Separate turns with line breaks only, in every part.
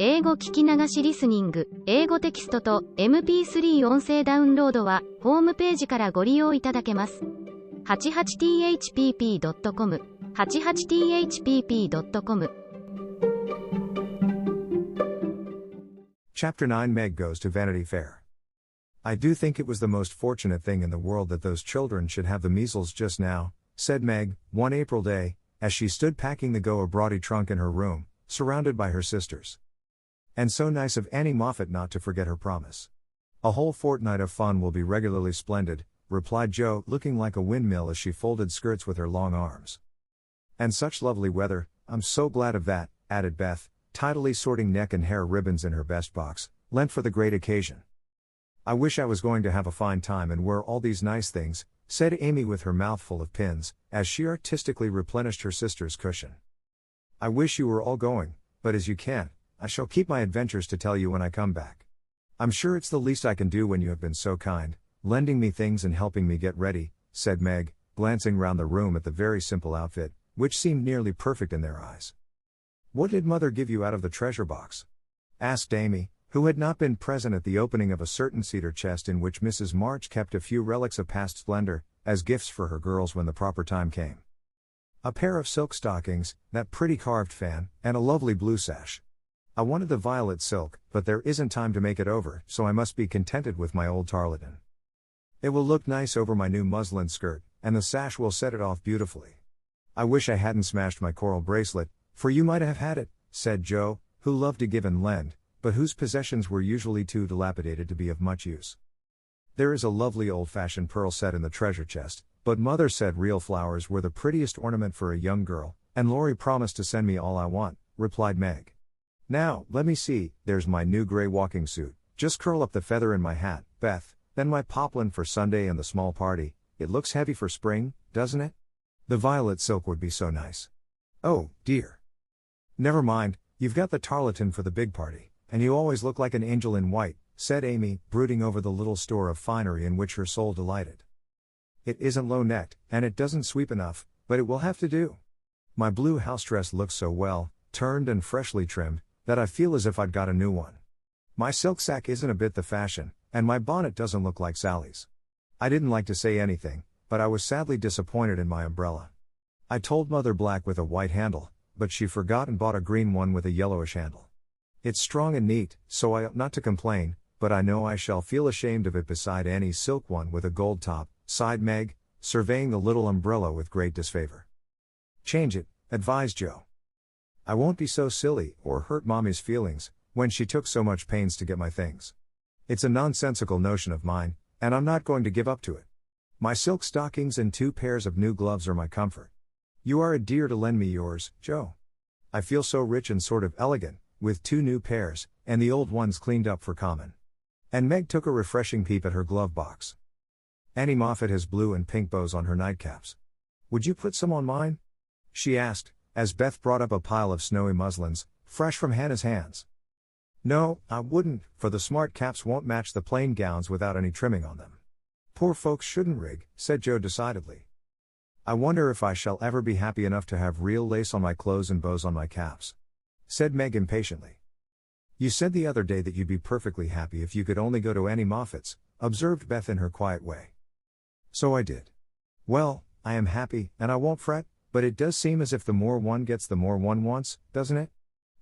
英語聞き流しリスニング、英語テキストと MP3 音声ダウンロードはホームページからご利用いただけます。88thpp.com 88thpp.com
Chapter 9 Meg Goes to Vanity Fair. I do think it was the most fortunate thing in the world that those children should have the measles just now, said Meg, one April day, as she stood packing the go-abroady trunk in her room, surrounded by her sisters. And so nice of Annie Moffat not to forget her promise. A whole fortnight of fun will be regularly splendid, replied Jo, looking like a windmill as she folded skirts with her long arms. And such lovely weather, I'm so glad of that, added Beth, tidily sorting neck and hair ribbons in her best box, lent for the great occasion. I wish I was going to have a fine time and wear all these nice things, said Amy with her mouth full of pins, as she artistically replenished her sister's cushion. I wish you were all going, but as you can't, I shall keep my adventures to tell you when I come back. I'm sure it's the least I can do when you have been so kind, lending me things and helping me get ready, said Meg, glancing round the room at the very simple outfit, which seemed nearly perfect in their eyes. What did Mother give you out of the treasure box? Asked Amy, who had not been present at the opening of a certain cedar chest in which Mrs. March kept a few relics of past splendor, as gifts for her girls when the proper time came. A pair of silk stockings, that pretty carved fan, and a lovely blue sash. I wanted the violet silk, but there isn't time to make it over, so I must be contented with my old tarlatan. It will look nice over my new muslin skirt, and the sash will set it off beautifully. I wish I hadn't smashed my coral bracelet, for you might have had it, said Jo, who loved to give and lend, but whose possessions were usually too dilapidated to be of much use. There is a lovely old-fashioned pearl set in the treasure chest, but Mother said real flowers were the prettiest ornament for a young girl, and Laurie promised to send me all I want, replied Meg. Now, let me see, there's my new gray walking suit, just curl up the feather in my hat, Beth, then my poplin for Sunday and the small party. It looks heavy for spring, doesn't it? The violet silk would be so nice. Oh, dear. Never mind, you've got the tarlatan for the big party, and you always look like an angel in white, said Amy, brooding over the little store of finery in which her soul delighted. It isn't low-necked, and it doesn't sweep enough, but it will have to do. My blue house dress looks so well, turned and freshly trimmed, that I feel as if I'd got a new one. My silk sack isn't a bit the fashion, and my bonnet doesn't look like Sally's. I didn't like to say anything, but I was sadly disappointed in my umbrella. I told Mother black with a white handle, but she forgot and bought a green one with a yellowish handle. It's strong and neat, so I ought not to complain, but I know I shall feel ashamed of it beside Annie's silk one with a gold top, sighed Meg, surveying the little umbrella with great disfavor. Change it, advised Jo. I won't be so silly, or hurt Mommy's feelings, when she took so much pains to get my things. It's a nonsensical notion of mine, and I'm not going to give up to it. My silk stockings and 2 pairs of new gloves are my comfort. You are a dear to lend me yours, Jo. I feel so rich and sort of elegant, with 2 new pairs, and the old ones cleaned up for common. And Meg took a refreshing peep at her glove box. Annie Moffat has blue and pink bows on her nightcaps. Would you put some on mine? She asked, as Beth brought up a pile of snowy muslins, fresh from Hannah's hands. No, I wouldn't, for the smart caps won't match the plain gowns without any trimming on them. Poor folks shouldn't rig, said Jo decidedly. I wonder if I shall ever be happy enough to have real lace on my clothes and bows on my caps, said Meg impatiently. You said the other day that you'd be perfectly happy if you could only go to Annie Moffat's, observed Beth in her quiet way. So I did. Well, I am happy, and I won't fret, but it does seem as if the more one gets the more one wants, doesn't it?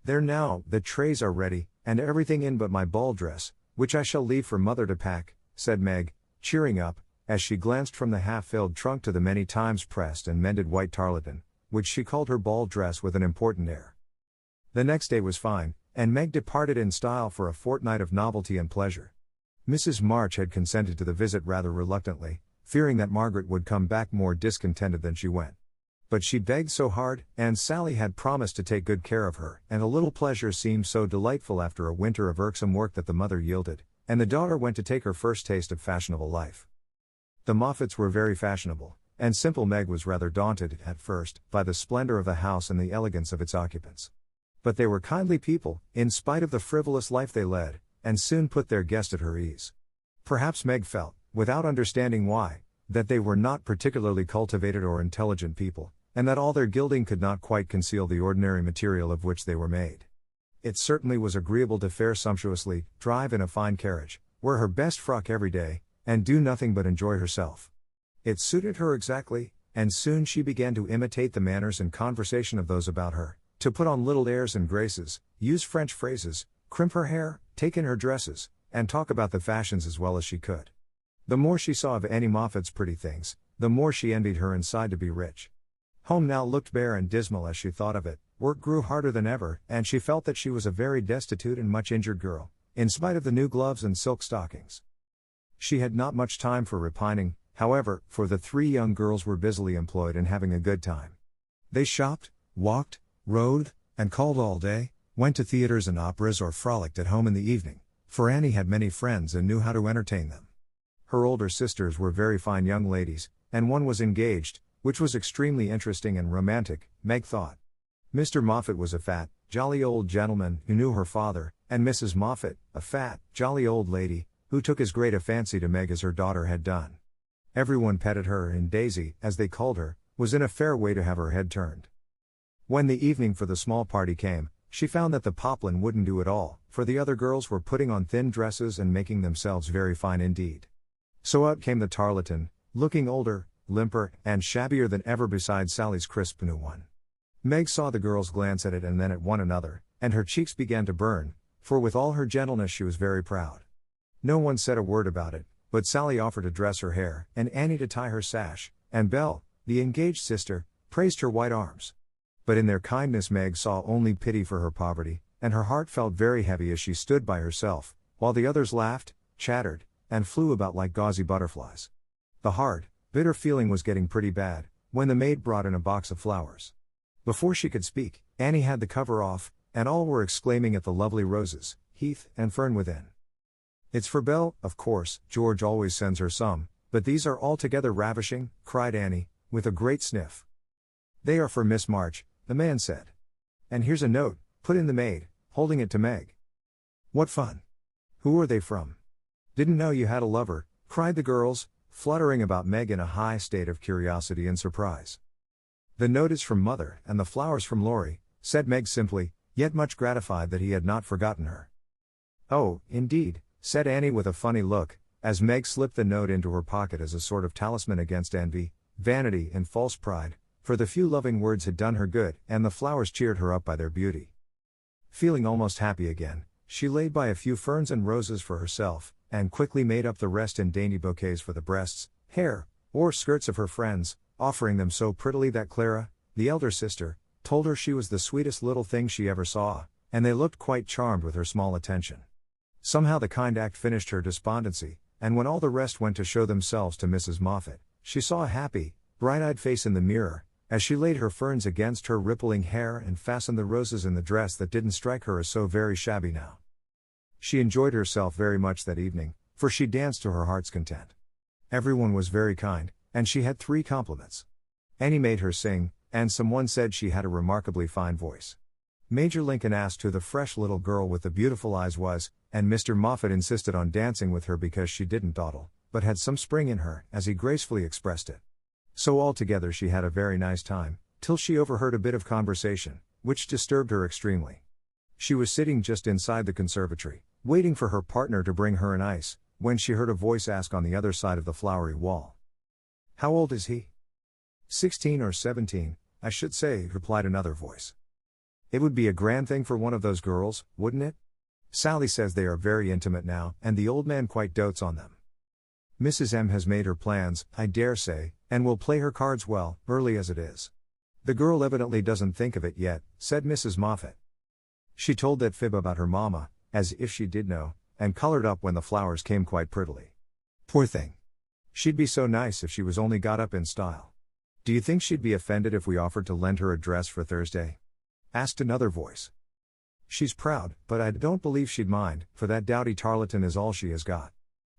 There now, the trays are ready, and everything in but my ball dress, which I shall leave for Mother to pack, said Meg, cheering up, as she glanced from the half-filled trunk to the many times pressed and mended white tarlatan, which she called her ball dress with an important air. The next day was fine, and Meg departed in style for a fortnight of novelty and pleasure. Mrs. March had consented to the visit rather reluctantly, fearing that Margaret would come back more discontented than she went. But she begged so hard, and Sally had promised to take good care of her, and a little pleasure seemed so delightful after a winter of irksome work that the mother yielded, and the daughter went to take her first taste of fashionable life. The Moffats were very fashionable, and simple Meg was rather daunted, at first, by the splendor of the house and the elegance of its occupants. But they were kindly people, in spite of the frivolous life they led, and soon put their guest at her ease. Perhaps Meg felt, without understanding why, that they were not particularly cultivated or intelligent people, and that all their gilding could not quite conceal the ordinary material of which they were made. It certainly was agreeable to fare sumptuously, drive in a fine carriage, wear her best frock every day, and do nothing but enjoy herself. It suited her exactly, and soon she began to imitate the manners and conversation of those about her, to put on little airs and graces, use French phrases, crimp her hair, take in her dresses, and talk about the fashions as well as she could. The more she saw of Annie Moffat's pretty things, the more she envied her and sighed to be rich. Home now looked bare and dismal as she thought of it, work grew harder than ever, and she felt that she was a very destitute and much injured girl, in spite of the new gloves and silk stockings. She had not much time for repining, however, for the three young girls were busily employed in having a good time. They shopped, walked, rode, and called all day, went to theaters and operas or frolicked at home in the evening, for Annie had many friends and knew how to entertain them. Her older sisters were very fine young ladies, and one was engaged, which was extremely interesting and romantic, Meg thought. Mr. Moffat was a fat, jolly old gentleman who knew her father, and Mrs. Moffat, a fat, jolly old lady, who took as great a fancy to Meg as her daughter had done. Everyone petted her, and Daisy, as they called her, was in a fair way to have her head turned. When the evening for the small party came, she found that the poplin wouldn't do at all, for the other girls were putting on thin dresses and making themselves very fine indeed. So out came the tarletan, looking older, limper, and shabbier than ever beside Sally's crisp new one. Meg saw the girls glance at it and then at one another, and her cheeks began to burn, for with all her gentleness she was very proud. No one said a word about it, but Sally offered to dress her hair, and Annie to tie her sash, and Belle, the engaged sister, praised her white arms. But in their kindness Meg saw only pity for her poverty, and her heart felt very heavy as she stood by herself, while the others laughed, chattered, and flew about like gauzy butterflies. The hard, bitter feeling was getting pretty bad, when the maid brought in a box of flowers. Before she could speak, Annie had the cover off, and all were exclaiming at the lovely roses, heath, and fern within. "It's for Belle, of course, George always sends her some, but these are altogether ravishing," cried Annie, with a great sniff. "They are for Miss March," the man said. "And here's a note," put in the maid, holding it to Meg. "What fun! Who are they from?" "Didn't know you had a lover," cried the girls, fluttering about Meg in a high state of curiosity and surprise. "The note is from Mother, and the flowers from Laurie," said Meg simply, yet much gratified that he had not forgotten her. "Oh, indeed," said Annie with a funny look, as Meg slipped the note into her pocket as a sort of talisman against envy, vanity, and false pride, for the few loving words had done her good, and the flowers cheered her up by their beauty. Feeling almost happy again, she laid by a few ferns and roses for herself, and quickly made up the rest in dainty bouquets for the breasts, hair, or skirts of her friends, offering them so prettily that Clara, the elder sister, told her she was the sweetest little thing she ever saw, and they looked quite charmed with her small attention. Somehow the kind act finished her despondency, and when all the rest went to show themselves to Mrs. Moffat, she saw a happy, bright-eyed face in the mirror, as she laid her ferns against her rippling hair and fastened the roses in the dress that didn't strike her as so very shabby now. She enjoyed herself very much that evening, for she danced to her heart's content. Everyone was very kind, and she had 3 compliments. Annie made her sing, and someone said she had a remarkably fine voice. Major Lincoln asked who the fresh little girl with the beautiful eyes was, and Mr. Moffat insisted on dancing with her because she didn't dawdle, but had some spring in her, as he gracefully expressed it. So altogether she had a very nice time, till she overheard a bit of conversation, which disturbed her extremely. She was sitting just inside the conservatory, waiting for her partner to bring her an ice, when she heard a voice ask on the other side of the flowery wall. "How old is he?" 16 or 17, I should say," replied another voice. "It would be a grand thing for one of those girls, wouldn't it? Sally says they are very intimate now, and the old man quite dotes on them. Mrs. M has made her plans, I dare say, and will play her cards well, early as it is. The girl evidently doesn't think of it yet," said Mrs. Moffat. She told that fib about her mamma, as if she did know, and colored up when the flowers came quite prettily. "Poor thing! She'd be so nice if she was only got up in style. Do you think she'd be offended if we offered to lend her a dress for Thursday?" asked another voice. "She's proud, but I don't believe she'd mind, for that dowdy tarletan is all she has got.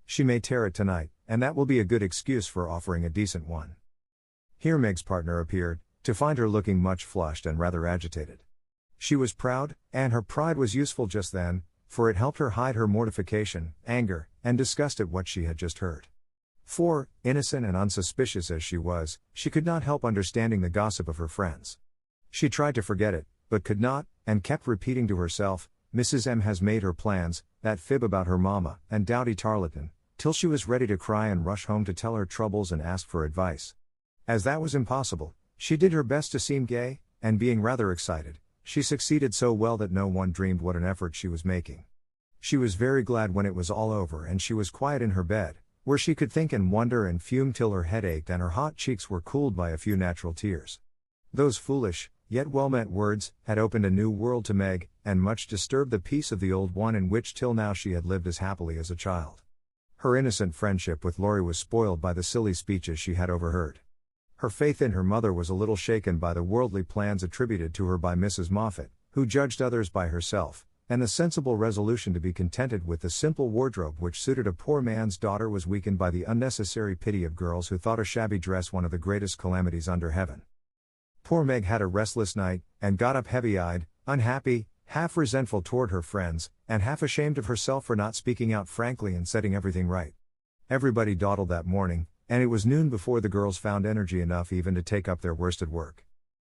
She may tear it tonight, and that will be a good excuse for offering a decent one." Here Meg's partner appeared, to find her looking much flushed and rather agitated. She was proud, and her pride was useful just then, for it helped her hide her mortification, anger, and disgust at what she had just heard. For, innocent and unsuspicious as she was, she could not help understanding the gossip of her friends. She tried to forget it, but could not, and kept repeating to herself, "Mrs. M has made her plans, that fib about her mama, and dowdy tarleton," till she was ready to cry and rush home to tell her troubles and ask for advice. As that was impossible, she did her best to seem gay, and being rather excited, she succeeded so well that no one dreamed what an effort she was making. She was very glad when it was all over and she was quiet in her bed, where she could think and wonder and fume till her head ached and her hot cheeks were cooled by a few natural tears. Those foolish, yet well-meant words, had opened a new world to Meg, and much disturbed the peace of the old one in which till now she had lived as happily as a child. Her innocent friendship with Laurie was spoiled by the silly speeches she had overheard. Her faith in her mother was a little shaken by the worldly plans attributed to her by Mrs. Moffat, who judged others by herself, and the sensible resolution to be contented with the simple wardrobe which suited a poor man's daughter was weakened by the unnecessary pity of girls who thought a shabby dress one of the greatest calamities under heaven. Poor Meg had a restless night, and got up heavy-eyed, unhappy, half resentful toward her friends, and half ashamed of herself for not speaking out frankly and setting everything right. Everybody dawdled that morning, and it was noon before the girls found energy enough even to take up their worsted work.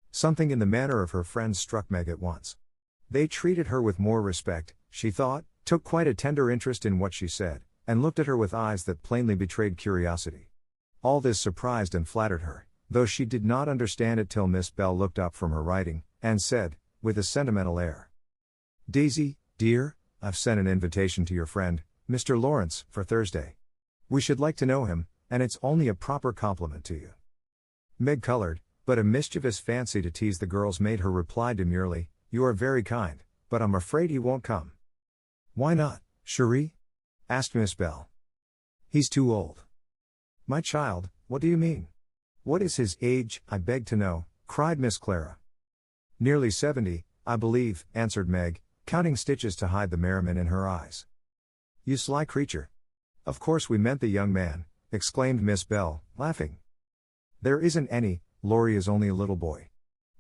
Something in the manner of her friends struck Meg at once. They treated her with more respect, she thought, took quite a tender interest in what she said, and looked at her with eyes that plainly betrayed curiosity. All this surprised and flattered her, though she did not understand it till Miss Bell looked up from her writing, and said, with a sentimental air, "Daisy, dear, I've sent an invitation to your friend, Mr. Lawrence, for Thursday. We should like to know him, and it's only a proper compliment to you." Meg colored, but a mischievous fancy to tease the girls made her reply demurely, "You are very kind, but I'm afraid he won't come." "Why not, Cherie?" asked Miss Bell. "He's too old." "My child, what do you mean? What is his age, I beg to know?" cried Miss Clara. "Nearly 70, I believe," answered Meg, counting stitches to hide the merriment in her eyes. "You sly creature. Of course we meant the young man," exclaimed Miss Bell, laughing. "There isn't any, Laurie is only a little boy."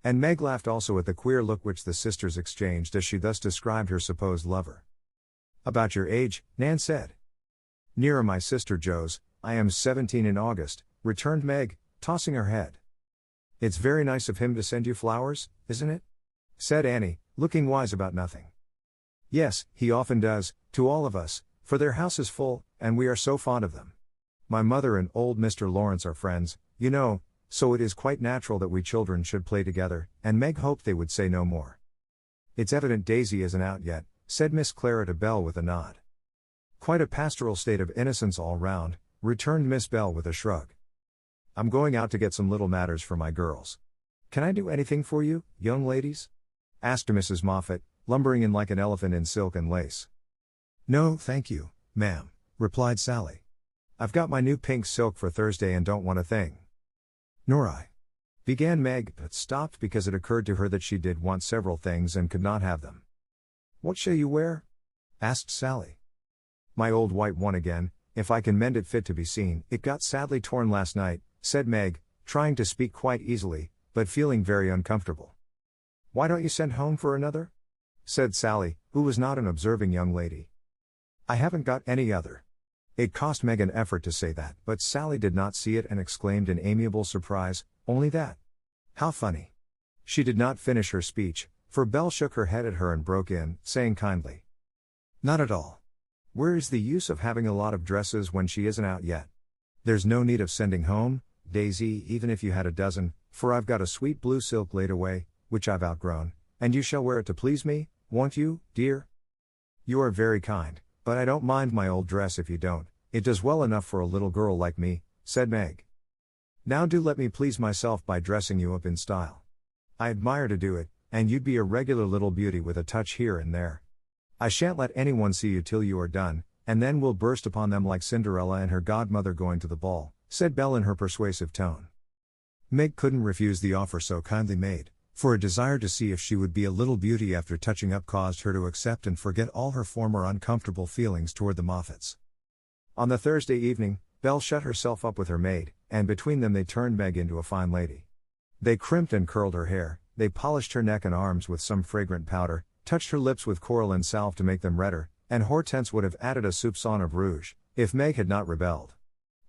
And Meg laughed also at the queer look which the sisters exchanged as she thus described her supposed lover. "About your age," Nan said. "Nearer my sister Jo's, I am 17 in August," returned Meg, tossing her head. "It's very nice of him to send you flowers, isn't it?" said Annie, looking wise about nothing. "Yes, he often does, to all of us, for their house is full, and we are so fond of them. My mother and old Mr. Lawrence are friends, you know, so it is quite natural that we children should play together," and Meg hoped they would say no more. "It's evident Daisy isn't out yet," said Miss Clara to Bell with a nod. "Quite a pastoral state of innocence all round," returned Miss Bell with a shrug. "I'm going out to get some little matters for my girls. Can I do anything for you, young ladies?" asked Mrs. Moffat, lumbering in like an elephant in silk and lace. "No, thank you, ma'am," replied Sally. "I've got my new pink silk for Thursday and don't want a thing." "Nor I," began Meg, but stopped because it occurred to her that she did want several things and could not have them. "What shall you wear?" asked Sally. "My old white one again, if I can mend it fit to be seen. It got sadly torn last night," said Meg, trying to speak quite easily, but feeling very uncomfortable. "Why don't you send home for another?" said Sally, who was not an observing young lady. "I haven't got any other." It cost Meg an effort to say that, but Sally did not see it and exclaimed in amiable surprise, "Only that? How funny." She did not finish her speech, for Belle shook her head at her and broke in, saying kindly, "Not at all. Where is the use of having a lot of dresses when she isn't out yet? There's no need of sending home, Daisy, even if you had a dozen, for I've got a sweet blue silk laid away, which I've outgrown, and you shall wear it to please me, won't you, dear?" "You are very kind, but I don't mind my old dress if you don't, it does well enough for a little girl like me," said Meg. "Now do let me please myself by dressing you up in style. I admire to do it, and you'd be a regular little beauty with a touch here and there. I shan't let anyone see you till you are done, and then we'll burst upon them like Cinderella and her godmother going to the ball," said Belle in her persuasive tone. Meg couldn't refuse the offer so kindly made, for a desire to see if she would be a little beauty after touching up caused her to accept and forget all her former uncomfortable feelings toward the Moffats. On the Thursday evening, Belle shut herself up with her maid, and between them they turned Meg into a fine lady. They crimped and curled her hair, they polished her neck and arms with some fragrant powder, touched her lips with coral and salve to make them redder, and Hortense would have added a soupçon of rouge, if Meg had not rebelled.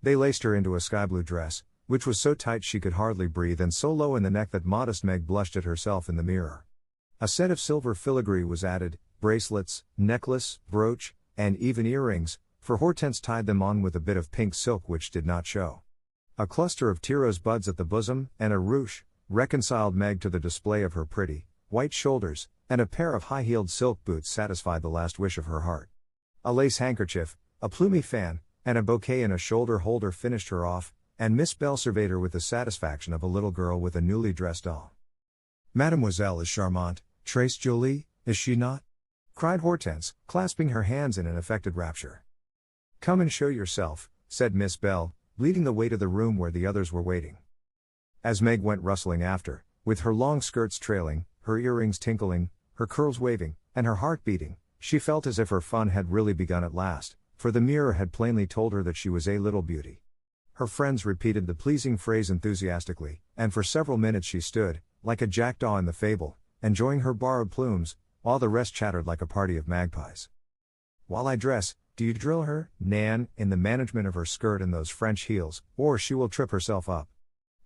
They laced her into a sky-blue dress, which was so tight she could hardly breathe and so low in the neck that modest Meg blushed at herself in the mirror. A set of silver filigree was added, bracelets, necklace, brooch, and even earrings, for Hortense tied them on with a bit of pink silk which did not show. A cluster of Tyros buds at the bosom, and a ruche, reconciled Meg to the display of her pretty, white shoulders, and a pair of high-heeled silk boots satisfied the last wish of her heart. A lace handkerchief, a plumy fan, and a bouquet in a shoulder holder finished her off, and Miss Bell surveyed her with the satisfaction of a little girl with a newly dressed doll. "Mademoiselle is charmante, très jolie, is she not?" cried Hortense, clasping her hands in an affected rapture. "Come and show yourself," said Miss Bell, leading the way to the room where the others were waiting. As Meg went rustling after, with her long skirts trailing, her earrings tinkling, her curls waving, and her heart beating, she felt as if her fun had really begun at last, for the mirror had plainly told her that she was a little beauty. Her friends repeated the pleasing phrase enthusiastically, and for several minutes she stood, like a jackdaw in the fable, enjoying her borrowed plumes, while the rest chattered like a party of magpies. "While I dress, do you drill her, Nan, in the management of her skirt and those French heels, or she will trip herself up.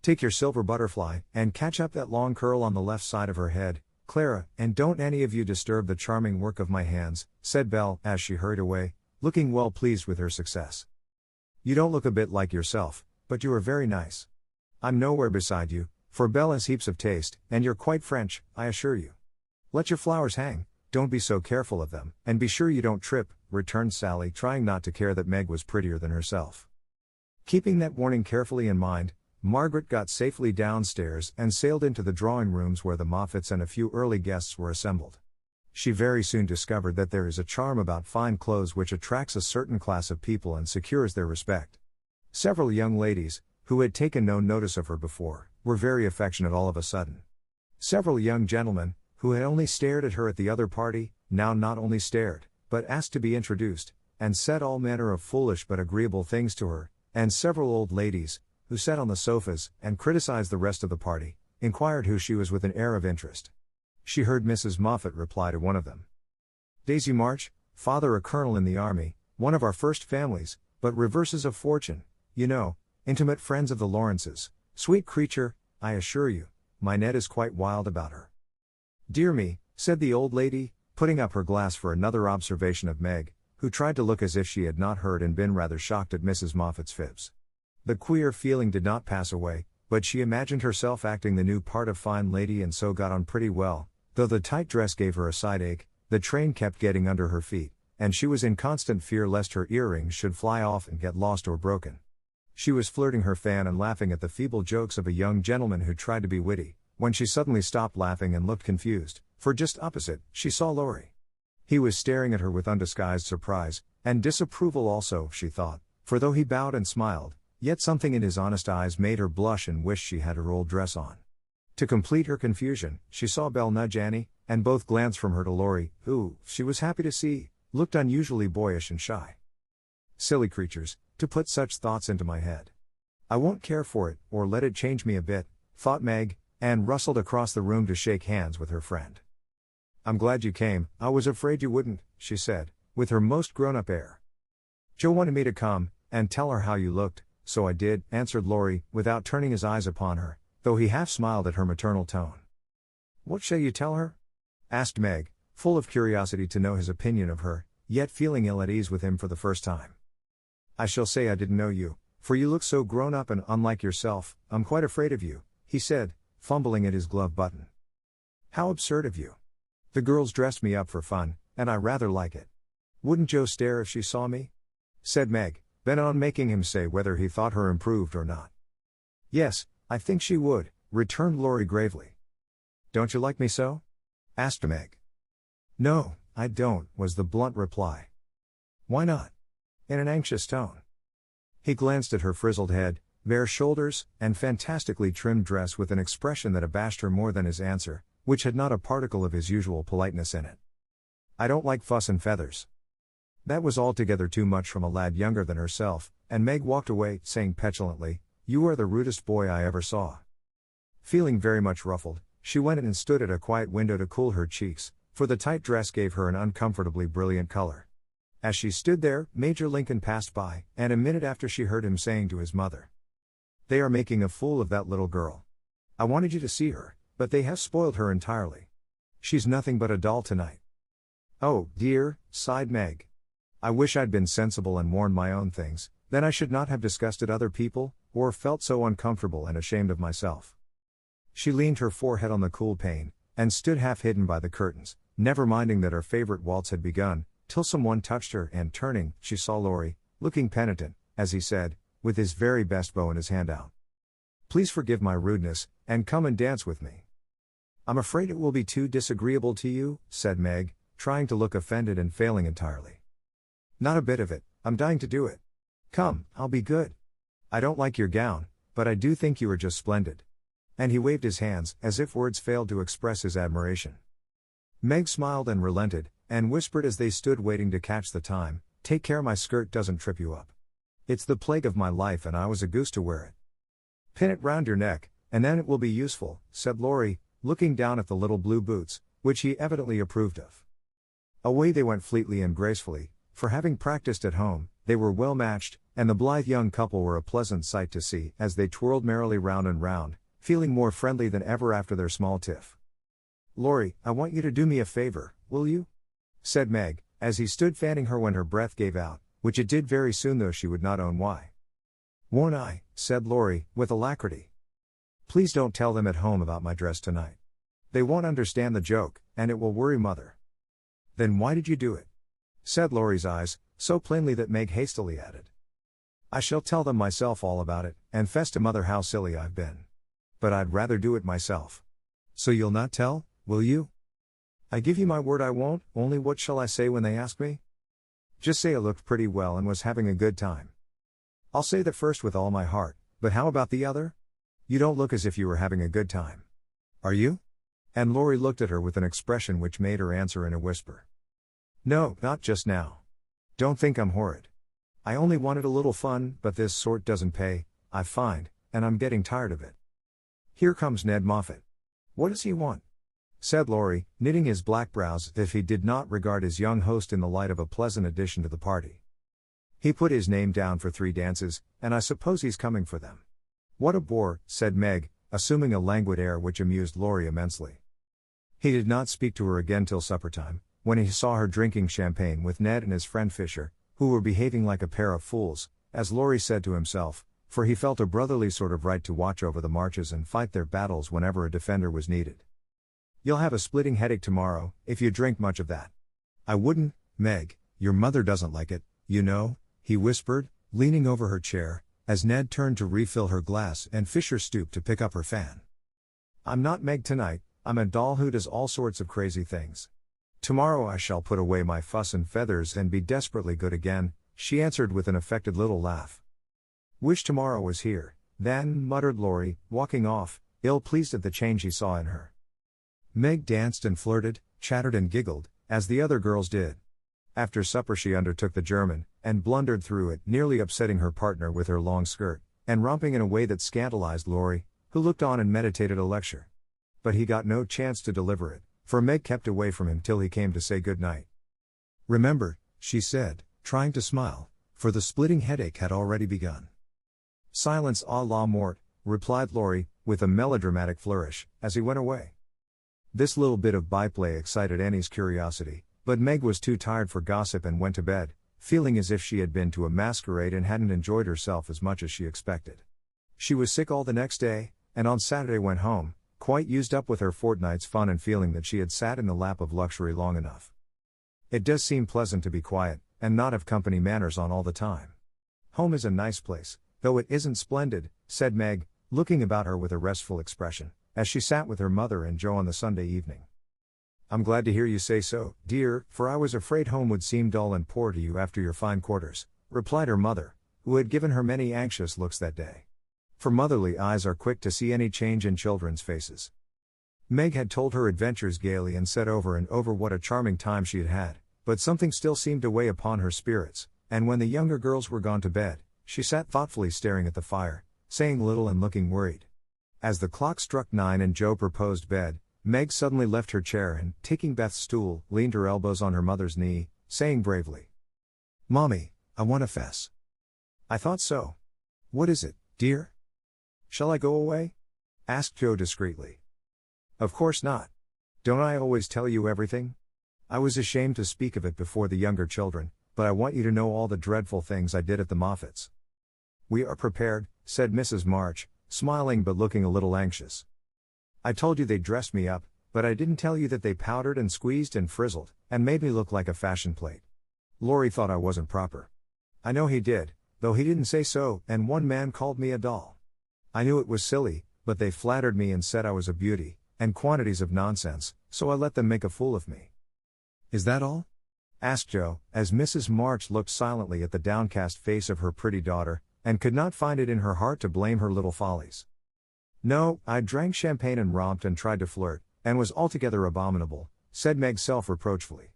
Take your silver butterfly, and catch up that long curl on the left side of her head, Clara, and don't any of you disturb the charming work of my hands," said Belle, as she hurried away, looking well pleased with her success. "You don't look a bit like yourself, but you are very nice. I'm nowhere beside you, for Belle has heaps of taste, and you're quite French, I assure you. Let your flowers hang, don't be so careful of them, and be sure you don't trip," returned Sally, trying not to care that Meg was prettier than herself. Keeping that warning carefully in mind, Margaret got safely downstairs and sailed into the drawing rooms where the Moffats and a few early guests were assembled. She very soon discovered that there is a charm about fine clothes which attracts a certain class of people and secures their respect. Several young ladies, who had taken no notice of her before, were very affectionate all of a sudden. Several young gentlemen, who had only stared at her at the other party, now not only stared, but asked to be introduced, and said all manner of foolish but agreeable things to her, and several old ladies, who sat on the sofas and criticized the rest of the party, inquired who she was with an air of interest. She heard Mrs. Moffat reply to one of them. "Daisy March, father a colonel in the army, one of our first families, but reverses of fortune, you know, intimate friends of the Lawrences, sweet creature, I assure you, my Ned is quite wild about her." "Dear me," said the old lady, putting up her glass for another observation of Meg, who tried to look as if she had not heard and been rather shocked at Mrs. Moffat's fibs. The queer feeling did not pass away, but she imagined herself acting the new part of fine lady and so got on pretty well, though the tight dress gave her a side ache, the train kept getting under her feet, and she was in constant fear lest her earrings should fly off and get lost or broken. She was flirting her fan and laughing at the feeble jokes of a young gentleman who tried to be witty, when she suddenly stopped laughing and looked confused, for just opposite, she saw Laurie. He was staring at her with undisguised surprise, and disapproval also, she thought, for though he bowed and smiled, yet something in his honest eyes made her blush and wish she had her old dress on. To complete her confusion, she saw Belle nudge Annie, and both glanced from her to Laurie, who, she was happy to see, looked unusually boyish and shy. "Silly creatures, to put such thoughts into my head. I won't care for it, or let it change me a bit," thought Meg, and rustled across the room to shake hands with her friend. "I'm glad you came, I was afraid you wouldn't," she said, with her most grown-up air. "Joe wanted me to come, and tell her how you looked, so I did," answered Laurie, without turning his eyes upon her, though he half smiled at her maternal tone. "What shall you tell her?" asked Meg, full of curiosity to know his opinion of her, yet feeling ill at ease with him for the first time. "I shall say I didn't know you, for you look so grown up and unlike yourself, I'm quite afraid of you," he said, fumbling at his glove button. "How absurd of you. The girls dressed me up for fun, and I rather like it. Wouldn't Joe stare if she saw me?" said Meg, bent on making him say whether he thought her improved or not. "Yes, I think she would," returned Laurie gravely. "Don't you like me so?" asked Meg. "No, I don't," was the blunt reply. "Why not?" in an anxious tone. He glanced at her frizzled head, bare shoulders, and fantastically trimmed dress with an expression that abashed her more than his answer, which had not a particle of his usual politeness in it. "I don't like fuss and feathers." That was altogether too much from a lad younger than herself, and Meg walked away, saying petulantly, "You are the rudest boy I ever saw." Feeling very much ruffled, she went in and stood at a quiet window to cool her cheeks, for the tight dress gave her an uncomfortably brilliant color. As she stood there, Major Lincoln passed by, and a minute after she heard him saying to his mother, "They are making a fool of that little girl. I wanted you to see her, but they have spoiled her entirely. She's nothing but a doll tonight. Oh, dear, sighed Meg. I wish I'd been sensible and worn my own things, then I should not have disgusted other people, or felt so uncomfortable and ashamed of myself. She leaned her forehead on the cool pane, and stood half hidden by the curtains, never minding that her favorite waltz had begun, till someone touched her and turning, she saw Laurie, looking penitent, as he said, with his very best bow in his hand out. Please forgive my rudeness, and come and dance with me. I'm afraid it will be too disagreeable to you, said Meg, trying to look offended and failing entirely. Not a bit of it, I'm dying to do it. Come, I'll be good. I don't like your gown, but I do think you are just splendid. And he waved his hands, as if words failed to express his admiration. Meg smiled and relented, and whispered as they stood waiting to catch the time, take care my skirt doesn't trip you up. It's the plague of my life and I was a goose to wear it. Pin it round your neck, and then it will be useful, said Laurie, looking down at the little blue boots, which he evidently approved of. Away they went fleetly and gracefully, for having practiced at home, they were well matched, and the blithe young couple were a pleasant sight to see as they twirled merrily round and round, feeling more friendly than ever after their small tiff. Laurie, I want you to do me a favor, will you? Said Meg, as he stood fanning her when her breath gave out, which it did very soon though she would not own why. Won't I, said Laurie, with alacrity. Please don't tell them at home about my dress tonight. They won't understand the joke, and it will worry Mother. Then why did you do it? Said Laurie's eyes, so plainly that Meg hastily added. I shall tell them myself all about it, and fess to Mother how silly I've been. But I'd rather do it myself. So you'll not tell, will you? I give you my word I won't, only what shall I say when they ask me? Just say I looked pretty well and was having a good time. I'll say the first with all my heart, but how about the other? You don't look as if you were having a good time. Are you? And Laurie looked at her with an expression which made her answer in a whisper. No, not just now. Don't think I'm horrid. I only wanted a little fun, but this sort doesn't pay, I find, and I'm getting tired of it. Here comes Ned Moffat. What does he want? Said Laurie, knitting his black brows as if he did not regard his young host in the light of a pleasant addition to the party. He put his name down for 3 dances, and I suppose he's coming for them. What a bore, said Meg, assuming a languid air which amused Laurie immensely. He did not speak to her again till supper time, when he saw her drinking champagne with Ned and his friend Fisher, who were behaving like a pair of fools, as Laurie said to himself, for he felt a brotherly sort of right to watch over the marches and fight their battles whenever a defender was needed. You'll have a splitting headache tomorrow, if you drink much of that. I wouldn't, Meg, your mother doesn't like it, you know, he whispered, leaning over her chair, as Ned turned to refill her glass and Fisher stooped to pick up her fan. I'm not Meg tonight, I'm a doll who does all sorts of crazy things. Tomorrow I shall put away my fuss and feathers and be desperately good again, she answered with an affected little laugh. Wish tomorrow was here, then, muttered Laurie, walking off, ill-pleased at the change he saw in her. Meg danced and flirted, chattered and giggled, as the other girls did. After supper she undertook the German, and blundered through it, nearly upsetting her partner with her long skirt, and romping in a way that scandalized Laurie, who looked on and meditated a lecture. But he got no chance to deliver it, for Meg kept away from him till he came to say good night. Remember, she said, trying to smile, for the splitting headache had already begun. Silence à la mort, replied Laurie, with a melodramatic flourish, as he went away. This little bit of byplay excited Annie's curiosity, but Meg was too tired for gossip and went to bed, feeling as if she had been to a masquerade and hadn't enjoyed herself as much as she expected. She was sick all the next day, and on Saturday went home, quite used up with her fortnight's fun and feeling that she had sat in the lap of luxury long enough. It does seem pleasant to be quiet, and not have company manners on all the time. Home is a nice place, though it isn't splendid, said Meg, looking about her with a restful expression, as she sat with her mother and Joe on the Sunday evening. I'm glad to hear you say so, dear, for I was afraid home would seem dull and poor to you after your fine quarters, replied her mother, who had given her many anxious looks that day. For motherly eyes are quick to see any change in children's faces. Meg had told her adventures gaily and said over and over what a charming time she had had, but something still seemed to weigh upon her spirits, and when the younger girls were gone to bed, she sat thoughtfully staring at the fire, saying little and looking worried. As the clock struck 9 and Joe proposed bed, Meg suddenly left her chair and, taking Beth's stool, leaned her elbows on her mother's knee, saying bravely, Mommy, I want to fess. I thought so. What is it, dear? Shall I go away? Asked Joe discreetly. Of course not. Don't I always tell you everything? I was ashamed to speak of it before the younger children, but I want you to know all the dreadful things I did at the Moffats. We are prepared, said Mrs. March, smiling but looking a little anxious. I told you they dressed me up, but I didn't tell you that they powdered and squeezed and frizzled, and made me look like a fashion plate. Laurie thought I wasn't proper. I know he did, though he didn't say so, and one man called me a doll. I knew it was silly, but they flattered me and said I was a beauty, and quantities of nonsense, so I let them make a fool of me. Is that all? Asked Joe, as Mrs. March looked silently at the downcast face of her pretty daughter, and could not find it in her heart to blame her little follies. No, I drank champagne and romped and tried to flirt, and was altogether abominable, said Meg self-reproachfully.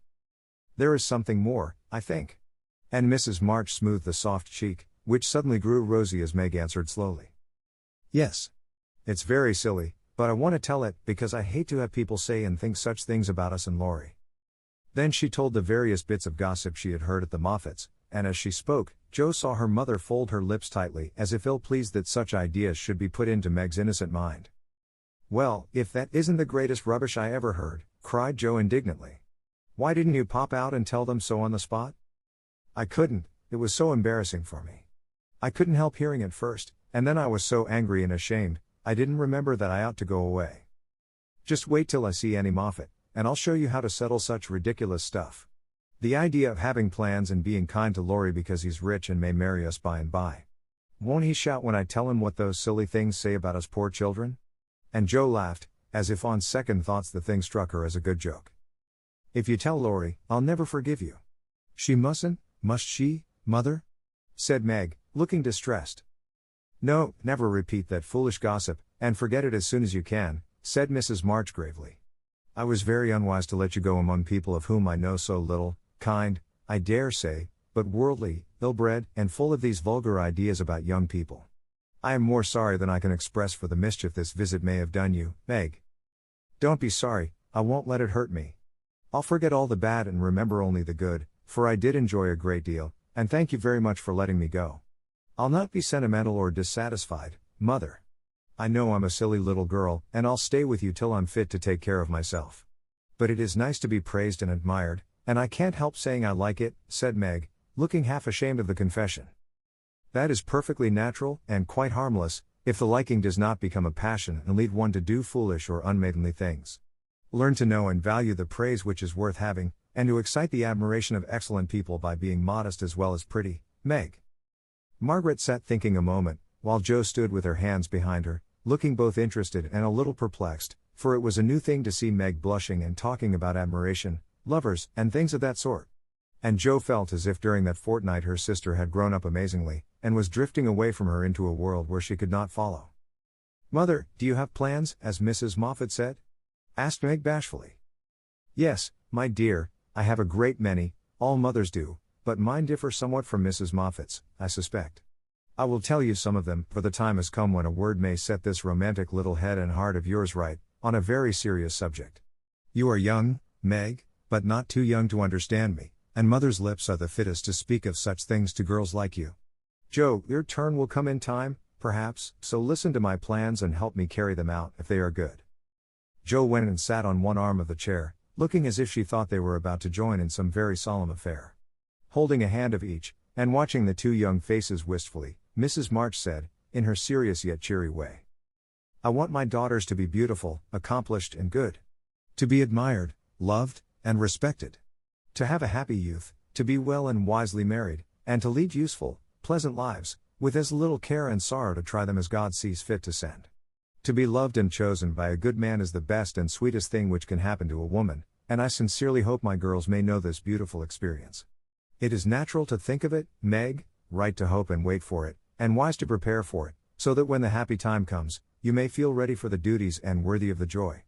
There is something more, I think. And Mrs. March smoothed the soft cheek, which suddenly grew rosy as Meg answered slowly. Yes. It's very silly, but I want to tell it, because I hate to have people say and think such things about us and Laurie. Then she told the various bits of gossip she had heard at the Moffats, and as she spoke, Joe saw her mother fold her lips tightly as if ill-pleased that such ideas should be put into Meg's innocent mind. Well, if that isn't the greatest rubbish I ever heard, cried Joe indignantly. Why didn't you pop out and tell them so on the spot? I couldn't, it was so embarrassing for me. I couldn't help hearing it first, and then I was so angry and ashamed, I didn't remember that I ought to go away. Just wait till I see Annie Moffat, and I'll show you how to settle such ridiculous stuff. The idea of having plans and being kind to Laurie because he's rich and may marry us by and by. Won't he shout when I tell him what those silly things say about us poor children? And Joe laughed, as if on second thoughts the thing struck her as a good joke. If you tell Laurie, I'll never forgive you. She mustn't, must she, mother? Said Meg, looking distressed. No, never repeat that foolish gossip, and forget it as soon as you can, said Mrs. March gravely. I was very unwise to let you go among people of whom I know so little, kind, I dare say, but worldly, ill-bred, and full of these vulgar ideas about young people. I am more sorry than I can express for the mischief this visit may have done you, Meg. Don't be sorry, I won't let it hurt me. I'll forget all the bad and remember only the good, for I did enjoy a great deal, and thank you very much for letting me go. I'll not be sentimental or dissatisfied, mother. I know I'm a silly little girl, and I'll stay with you till I'm fit to take care of myself. But it is nice to be praised and admired, and I can't help saying I like it, said Meg, looking half ashamed of the confession. That is perfectly natural, and quite harmless, if the liking does not become a passion and lead one to do foolish or unmaidenly things. Learn to know and value the praise which is worth having, and to excite the admiration of excellent people by being modest as well as pretty, Meg. Margaret sat thinking a moment, while Joe stood with her hands behind her, looking both interested and a little perplexed, for it was a new thing to see Meg blushing and talking about admiration, lovers, and things of that sort. And Joe felt as if during that fortnight her sister had grown up amazingly, and was drifting away from her into a world where she could not follow. Mother, do you have plans, as Mrs. Moffat said? Asked Meg bashfully. Yes, my dear, I have a great many, all mothers do, but mine differ somewhat from Mrs. Moffat's, I suspect. I will tell you some of them, for the time has come when a word may set this romantic little head and heart of yours right, on a very serious subject. You are young, Meg, but not too young to understand me, and mother's lips are the fittest to speak of such things to girls like you. Joe, your turn will come in time, perhaps, so listen to my plans and help me carry them out if they are good. Joe went and sat on one arm of the chair, looking as if she thought they were about to join in some very solemn affair. Holding a hand of each, and watching the two young faces wistfully, Mrs. March said, in her serious yet cheery way. I want my daughters to be beautiful, accomplished and good. To be admired, loved, and respected. To have a happy youth, to be well and wisely married, and to lead useful, pleasant lives, with as little care and sorrow to try them as God sees fit to send. To be loved and chosen by a good man is the best and sweetest thing which can happen to a woman, and I sincerely hope my girls may know this beautiful experience. It is natural to think of it, Meg, right to hope and wait for it, and wise to prepare for it, so that when the happy time comes, you may feel ready for the duties and worthy of the joy.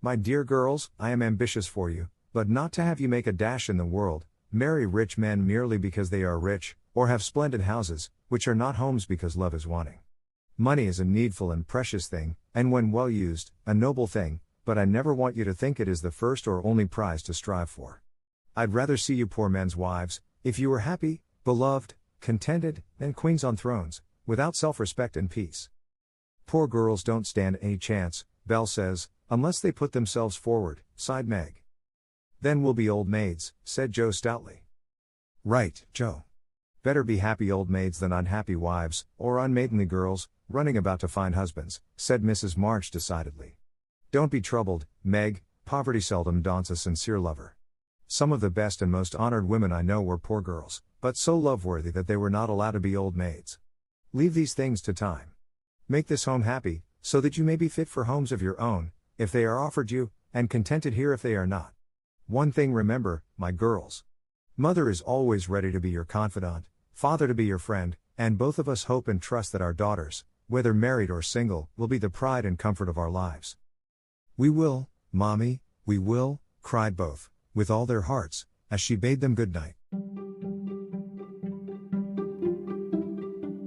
My dear girls, I am ambitious for you, but not to have you make a dash in the world, marry rich men merely because they are rich, or have splendid houses, which are not homes because love is wanting. Money is a needful and precious thing, and when well used, a noble thing, but I never want you to think it is the first or only prize to strive for. I'd rather see you poor men's wives, if you were happy, beloved, contented, than queens on thrones, without self-respect and peace. Poor girls don't stand any chance, Belle says, Unless they put themselves forward, sighed Meg. Then we'll be old maids, said Joe stoutly. Right, Joe. Better be happy old maids than unhappy wives, or unmaidenly girls, running about to find husbands, said Mrs. March decidedly. Don't be troubled, Meg, poverty seldom daunts a sincere lover. Some of the best and most honored women I know were poor girls, but so love-worthy that they were not allowed to be old maids. Leave these things to time. Make this home happy, so that you may be fit for homes of your own, if they are offered you, and contented here if they are not. One thing remember, my girls. Mother is always ready to be your confidant, father to be your friend, and both of us hope and trust that our daughters, whether married or single, will be the pride and comfort of our lives. We will, Mommy, we will, cried both, with all their hearts, as she bade them good night.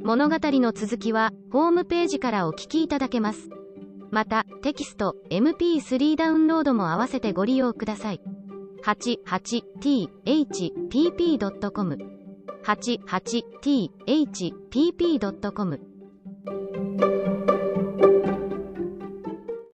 物語の続きは、ホームページからお聞きいただけます。また、テキスト、MP3 ダウンロードも合わせてご利用ください。88thpp.com 88thpp.com